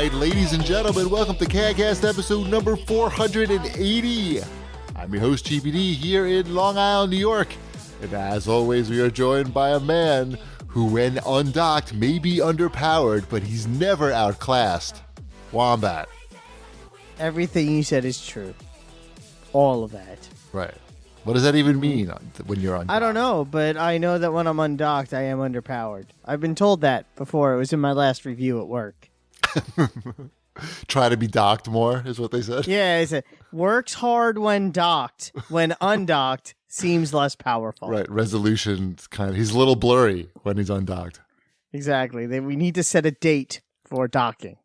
right, ladies and gentlemen, welcome to CAGCast episode number 480. I'm your host, GPD, here in Long Island, New York. And as always, we are joined by a man who, when undocked, may be underpowered, but he's never outclassed. Wombat. Everything you said is true. All of that. Right. What does that even mean when you're undocked? I don't know, but I know that when I'm undocked, I am underpowered. I've been told that before. It was in my last review at work. Try to be docked more, is what they said. Yeah, it said, works hard when docked. When undocked, seems less powerful. Right. Resolution, he's a little blurry when he's undocked. Exactly. We need to set a date for docking.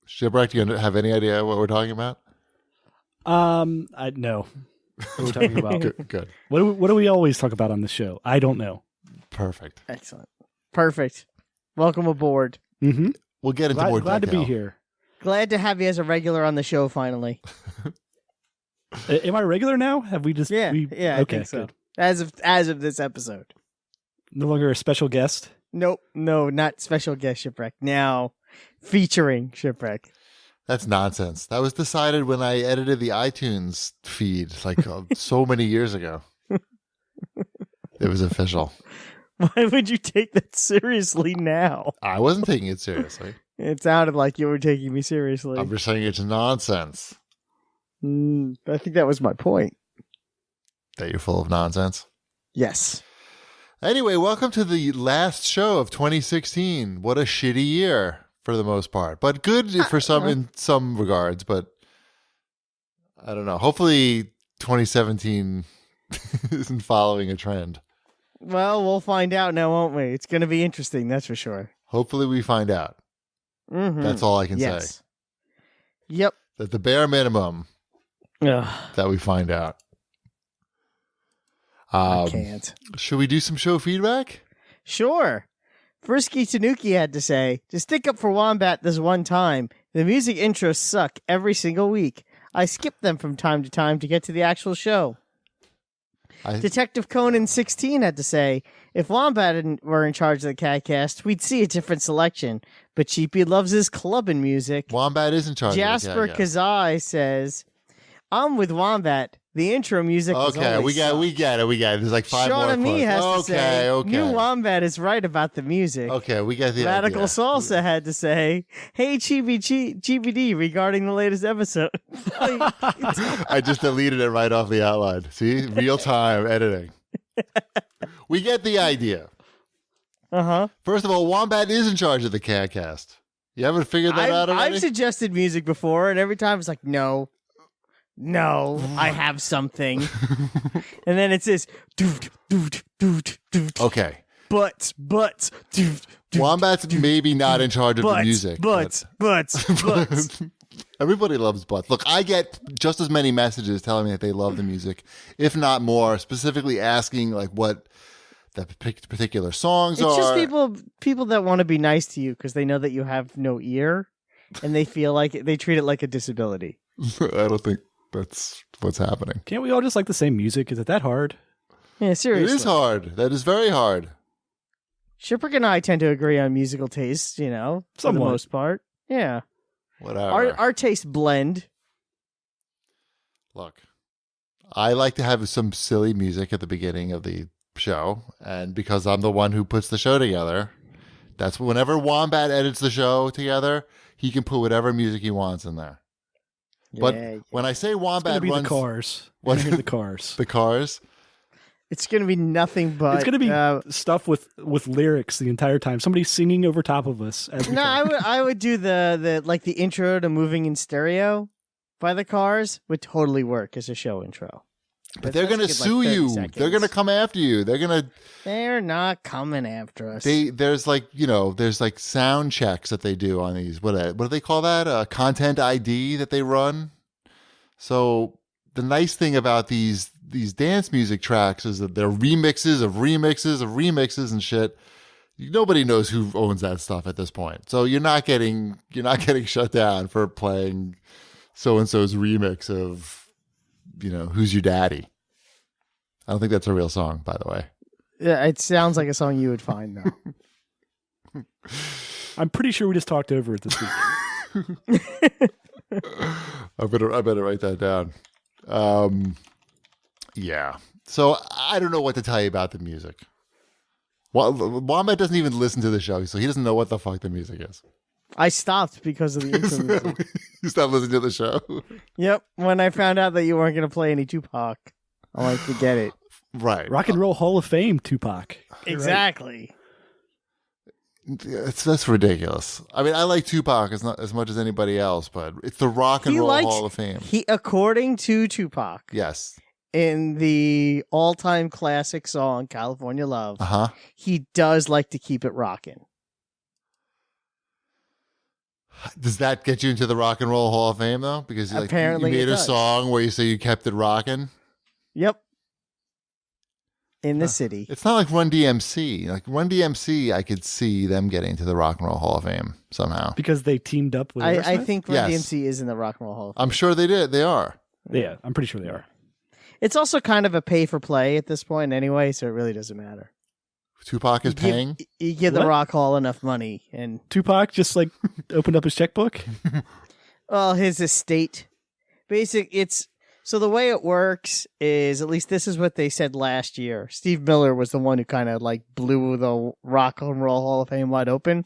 Shipwreck, do you have any idea what we're talking about? I know what we're talking about. Good. What do we always talk about on the show? I don't know. Perfect. Excellent. Perfect. Welcome aboard. Mm-hmm. We'll get into more detail. Glad to be here. Glad to have you as a regular on the show finally. Am I regular now? Have we just? Yeah, okay, I think so. Good. As of this episode. No longer a special guest? Nope. No, not special guest Shipwreck. Now featuring Shipwreck. That's nonsense. That was decided when I edited the iTunes feed so many years ago. It was official. Why would you take that seriously now? I wasn't taking it seriously. It sounded like you were taking me seriously. I'm just saying it's nonsense. I think that was my point. That you're full of nonsense? Yes. Anyway, welcome to the last show of 2016. What a shitty year for the most part. But good for some in some regards, but I don't know. Hopefully 2017 isn't following a trend. Well, we'll find out now, won't we? It's going to be interesting, that's for sure. Hopefully we find out. Mm-hmm. That's all I can say. Yep. That the bare minimum that we find out. I can't. Should we do some show feedback? Sure. Frisky Tanuki had to say, to stick up for Wombat this one time, the music intros suck every single week. I skip them from time to time to get to the actual show. Detective Conan 16 had to say, if Wombat were in charge of the CAGCast, we'd see a different selection. But Cheapy loves his clubbing music. Wombat is in charge Jasper of the CAGCast. Kazai says, I'm with Wombat. The intro music okay, we get it. There's like five Sean more and me has to say, okay. New Wombat is right about the music. Okay, we get the Radical idea. Salsa had to say, hey, GBD, regarding the latest episode. I just deleted it right off the outline. See? Real time editing. We get the idea. Uh-huh. First of all, Wombat is in charge of the CAGCast. You haven't figured that out already? I've suggested music before, and every time it's like, no, I have something. And then it's this, okay. Butts, Wombat's maybe not in charge of the music. Butts. Everybody loves butts. Look, I get just as many messages telling me that they love the music, if not more, specifically asking what the particular songs are. It's just people that want to be nice to you because they know that you have no ear, and they feel like they treat it like a disability. I don't think that's what's happening. Can't we all just like the same music? Is it that hard? Yeah, seriously. It is hard. That is very hard. Shipwreck and I tend to agree on musical tastes, for the most part. Yeah. Whatever. Our tastes blend. Look, I like to have some silly music at the beginning of the show, and because I'm the one who puts the show together, that's whenever Wombat edits the show together, he can put whatever music he wants in there. But when I say Wombat runs... the Cars. What? I hear the Cars. The Cars? It's going to be nothing but... It's going to be stuff with lyrics the entire time. Somebody singing over top of us. I would do the intro to Moving in Stereo by the Cars would totally work as a show intro. But they're going to sue you. Seconds. They're going to come after you. They're not coming after us. There's sound checks that they do on these. What do they call that? Content ID that they run. So the nice thing about these dance music tracks is that they're remixes of remixes of remixes and shit. Nobody knows who owns that stuff at this point. So you're not getting shut down for playing so and so's remix of Who's Your Daddy? I don't think that's a real song, by the way. Yeah, it sounds like a song you would find, though. I'm pretty sure we just talked over it this week. I better write that down. Yeah. So I don't know what to tell you about the music. Wombat doesn't even listen to the show, so he doesn't know what the fuck the music is. I stopped because of the intro music. You stopped listening to the show? Yep. When I found out that you weren't going to play any Tupac, I'm like, forget it. Right. Rock and Roll Hall of Fame, Tupac. Exactly. That's ridiculous. I mean, I like Tupac as much as anybody else, but it's the Rock and Roll Hall of Fame. According to Tupac, Yes. in the all-time classic song "California Love," he does like to keep it rocking. Does that get you into the Rock and Roll Hall of Fame though? Because apparently you made it a does. song where you say you kept it rocking. Yep. In the city. It's not like Run DMC. Like Run DMC, I could see them getting to the Rock and Roll Hall of Fame somehow. Because they teamed up with I Aerosmith? think Run DMC is in the Rock and Roll Hall of Fame. I'm sure they did. They are. Yeah, I'm pretty sure they are. It's also kind of a pay for play at this point anyway, so it really doesn't matter. Tupac is paying? You give the Rock Hall enough money. And Tupac just like opened up his checkbook? well, his estate. So the way it works is, at least this is what they said last year. Steve Miller was the one who kind of like blew the Rock and Roll Hall of Fame wide open.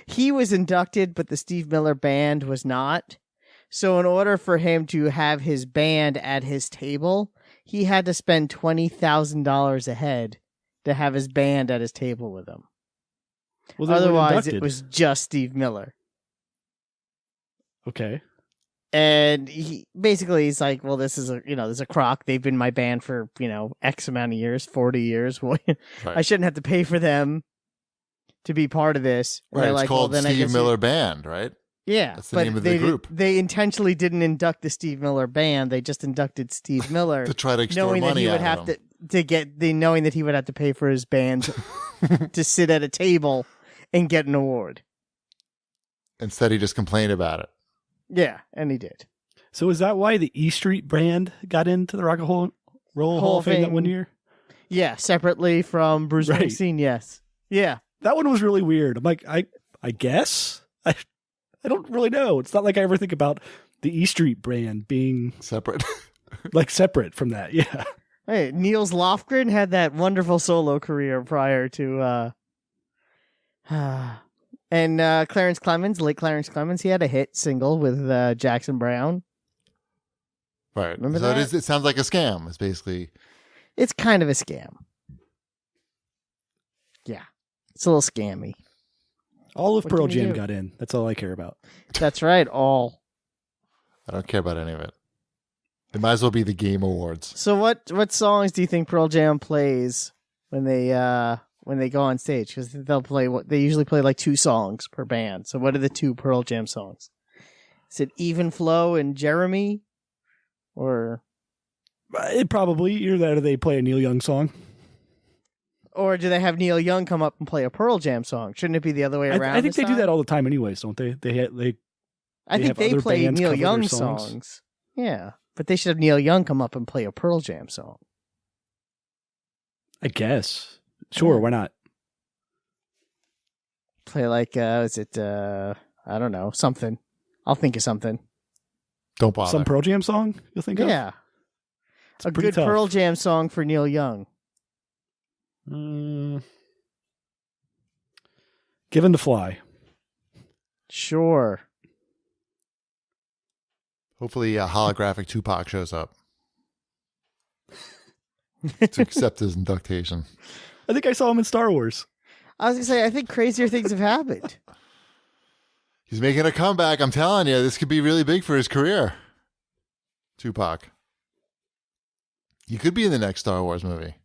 He was inducted, but the Steve Miller band was not. So in order for him to have his band at his table, he had to spend $20,000 a head to have his band at his table with him. Well, otherwise, it was just Steve Miller. Okay. And he's like, well, this is a crock. They've been my band for, X amount of years, 40 years. Well, Right. I shouldn't have to pay for them to be part of this. And Right. they're It's like, called well, then Steve Miller Band, right? Yeah. That's the name of the group. They intentionally didn't induct the Steve Miller band. They just inducted Steve Miller To try to extort knowing that money he would out have of knowing that he would have to pay for his band to sit at a table and get an award. Instead, he just complained about it. Yeah, and he did. So is that why the E Street brand got into the Rock and Roll Hall of Fame that one year? Yeah, separately from Bruce Springsteen, yes. Yeah. That one was really weird. I'm like, I guess? I don't really know. It's not like I ever think about the E Street brand being separate. Like separate from that, yeah. Hey, Niels Lofgren had that wonderful solo career prior to and Clarence Clemens, late Clarence Clemens, he had a hit single with Jackson Browne. Right. Remember so that? it sounds like a scam. It's basically. It's kind of a scam. Yeah. It's a little scammy. All of What Pearl can you Jam do? got in. That's all I care about. That's right, all. I don't care about any of it. It might as well be the Game Awards. So what songs do you think Pearl Jam plays when they go on stage? Because they usually play like 2 songs per band. So what are the 2 Pearl Jam songs? Is it Even Flow and Jeremy? Or It probably either that or they play a Neil Young song. Or do they have Neil Young come up and play a Pearl Jam song? Shouldn't it be the other way around? I think this they do time? that all the time anyways, don't they? I think have they other play bands Neil cover Young their songs. songs. Yeah, but they should have Neil Young come up and play a Pearl Jam song. I guess. Sure, why not? Play like I don't know, something. I'll think of something. Don't bother. Some Pearl Jam song you'll think of? Yeah. It's A pretty good tough. Pearl Jam song for Neil Young. Given to Fly. Sure. Hopefully, a holographic Tupac shows up to accept his induction. I think I saw him in Star Wars. I was going to say, I think crazier things have happened. He's making a comeback. I'm telling you, this could be really big for his career. Tupac. He could be in the next Star Wars movie.